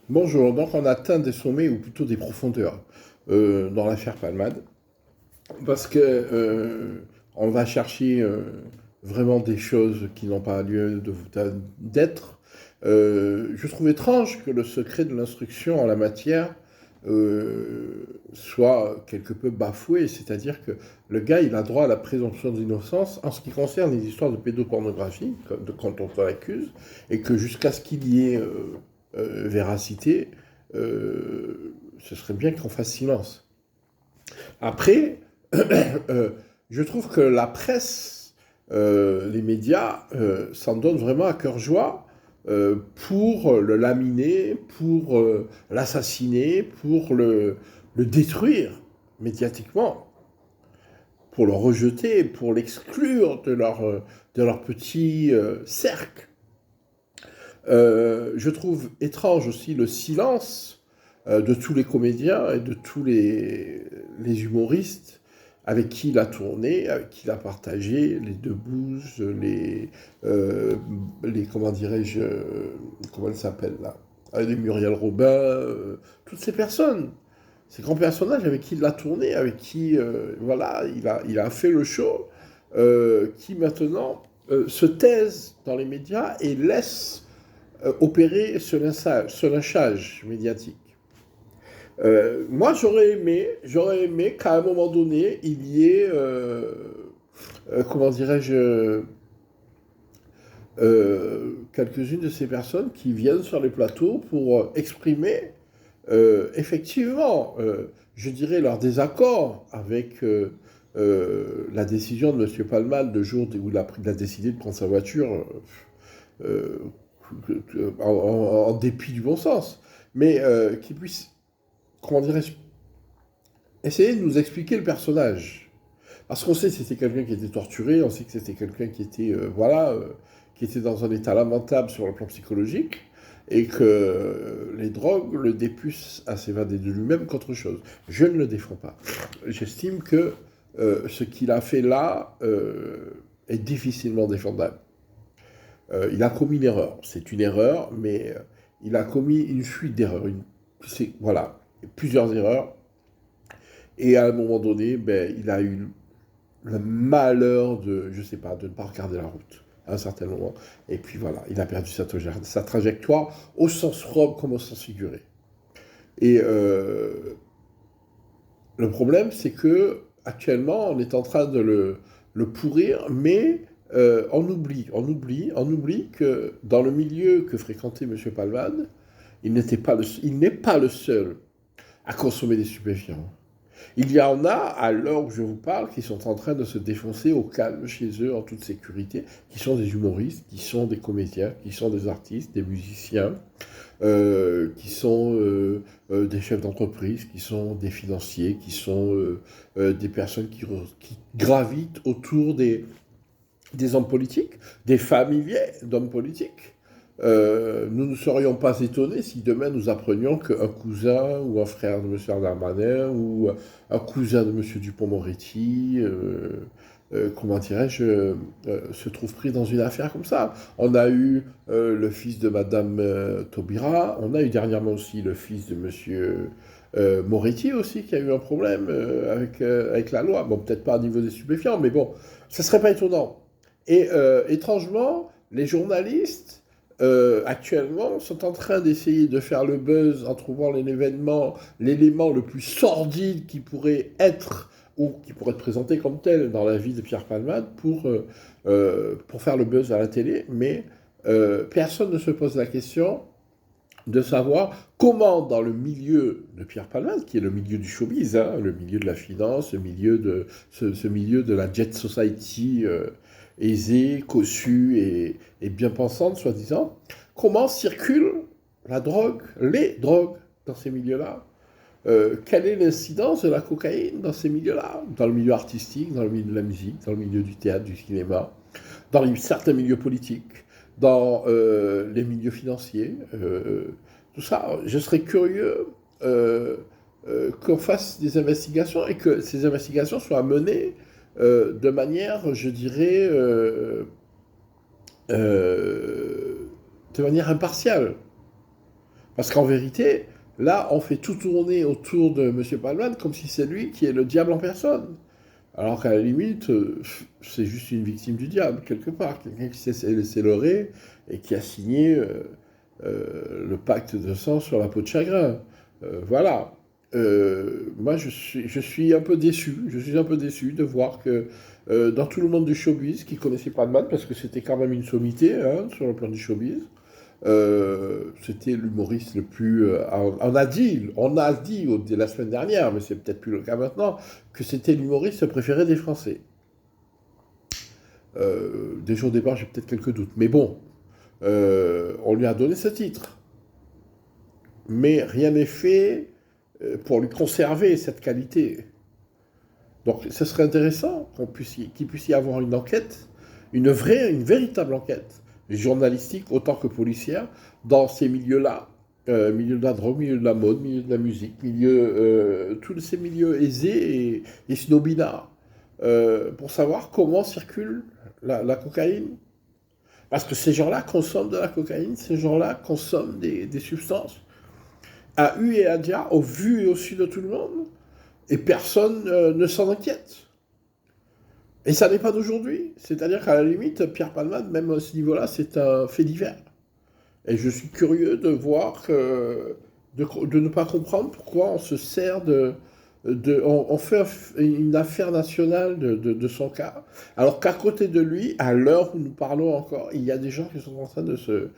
Bonjour, donc on atteint des sommets ou plutôt des profondeurs dans l'affaire Palmade parce que on va chercher vraiment des choses qui n'ont pas lieu d'être. Je trouve étrange que le secret de l'instruction en la matière soit quelque peu bafoué, c'est-à-dire que le gars il a droit à la présomption d'innocence en ce qui concerne les histoires de pédopornographie quand on l'accuse et que jusqu'à ce qu'il y ait véracité, ce serait bien qu'on fasse silence. Après, je trouve que la presse, les médias, s'en donnent vraiment à cœur joie pour le laminer, pour l'assassiner, pour le détruire médiatiquement, pour le rejeter, pour l'exclure de leur petit cercle. Je trouve étrange aussi le silence de tous les comédiens et de tous les humoristes avec qui il a tourné, avec qui il a partagé, les Debbouze, comment dirais-je, comment elle s'appelle là, les Muriel Robin, toutes ces personnes, ces grands personnages avec qui il a tourné, avec qui, voilà, il a fait le show, qui maintenant se taisent dans les médias et laissent opérer ce lynchage médiatique. Moi, j'aurais aimé qu'à un moment donné, il y ait, comment dirais-je, quelques-unes de ces personnes qui viennent sur les plateaux pour exprimer effectivement, je dirais, leur désaccord avec la décision de M. Palman le jour où il a décidé de prendre sa voiture euh, en dépit du bon sens, mais qui puisse, comment dirais-je, essayer de nous expliquer le personnage. Parce qu'on sait que c'était quelqu'un qui était torturé, on sait que c'était quelqu'un qui était, voilà, qui était dans un état lamentable sur le plan psychologique, et que les drogues le dépucent à s'évader de lui-même qu'autre chose. Je ne le défends pas. J'estime que ce qu'il a fait là est difficilement défendable. Il a commis une erreur. C'est une erreur, mais il a commis une fuite d'erreurs. Voilà, plusieurs erreurs. Et à un moment donné, ben, il a eu le malheur de, je sais pas, de ne pas regarder la route à un certain moment. Et puis voilà, il a perdu sa trajectoire au sens propre comme au sens figuré. Et le problème, c'est que actuellement, on est en train de le pourrir, mais on oublie que dans le milieu que fréquentait M. Palman, il n'est pas le seul à consommer des stupéfiants. Il y en a, à l'heure où je vous parle, qui sont en train de se défoncer au calme chez eux, en toute sécurité, qui sont des humoristes, qui sont des comédiens, qui sont des artistes, des musiciens, qui sont des chefs d'entreprise, qui sont des financiers, qui sont des personnes qui gravitent autour des hommes politiques, des familiers d'hommes politiques. Nous ne serions pas étonnés si demain nous apprenions qu'un cousin ou un frère de M. Darmanin ou un cousin de M. Dupond-Moretti, comment dirais-je, se trouve pris dans une affaire comme ça. On a eu le fils de Mme Taubira, on a eu dernièrement aussi le fils de M. Moretti aussi qui a eu un problème avec la loi. Bon, peut-être pas au niveau des stupéfiants, mais bon, ça serait pas étonnant. Et étrangement, les journalistes actuellement sont en train d'essayer de faire le buzz en trouvant l'élément le plus sordide qui pourrait être ou qui pourrait être présenté comme tel dans la vie de Pierre Palmade pour faire le buzz à la télé, mais personne ne se pose la question de savoir comment dans le milieu de Pierre Palmade, qui est le milieu du showbiz, hein, le milieu de la finance, ce milieu de la jet society aisée, cossue et bien pensante, soi-disant, comment circule la drogue, les drogues dans ces milieux-là. Quelle est l'incidence de la cocaïne dans ces milieux-là, dans le milieu artistique, dans le milieu de la musique, dans le milieu du théâtre, du cinéma, dans certains milieux politiques, dans les milieux financiers, tout ça. Je serais curieux qu'on fasse des investigations et que ces investigations soient menées de manière, je dirais, de manière impartiale. Parce qu'en vérité, là, on fait tout tourner autour de M. Palman comme si c'est lui qui est le diable en personne. Alors qu'à la limite, c'est juste une victime du diable, quelque part. Quelqu'un qui s'est laissé leurrer et qui a signé le pacte de sang sur la peau de chagrin. Voilà. Moi, je suis un peu déçu. Je suis un peu déçu de voir que dans tout le monde du showbiz, qui connaissait pas de mal, parce que c'était quand même une sommité hein, sur le plan du showbiz, c'était l'humoriste le plus. On a dit la semaine dernière, mais c'est peut-être plus le cas maintenant, que c'était l'humoriste préféré des Français. Déjà au départ, j'ai peut-être quelques doutes. Mais bon, on lui a donné ce titre. Mais rien n'est fait pour lui conserver cette qualité. Donc, ce serait intéressant qu'il puisse y avoir une enquête, une véritable enquête, journalistique autant que policière, dans ces milieux-là, milieu de la drogue, milieu de la mode, milieu de la musique, tous ces milieux aisés et snobinards, pour savoir comment circule la cocaïne. Parce que ces gens-là consomment de la cocaïne, ces gens-là consomment des substances, à U et à dia, au vu et au su de tout le monde, et personne ne s'en inquiète. Et ça n'est pas d'aujourd'hui. C'est-à-dire qu'à la limite, Pierre Palmade, même à ce niveau-là, c'est un fait divers. Et je suis curieux de voir, de ne pas comprendre pourquoi on se sert on fait une affaire nationale de son cas, alors qu'à côté de lui, à l'heure où nous parlons encore, il y a des gens qui sont en train de se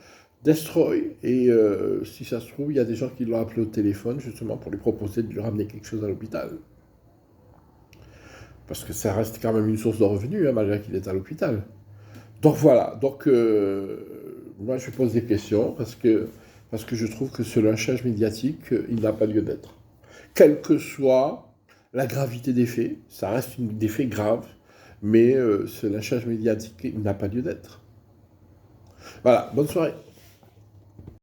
destroy, et si ça se trouve, il y a des gens qui l'ont appelé au téléphone justement pour lui proposer de lui ramener quelque chose à l'hôpital. Parce que ça reste quand même une source de revenus, hein, malgré qu'il est à l'hôpital. Donc voilà, moi je pose des questions parce que je trouve que ce lynchage médiatique, il n'a pas lieu d'être. Quelle que soit la gravité des faits, ça reste des faits graves, mais ce lynchage médiatique, il n'a pas lieu d'être. Voilà, bonne soirée.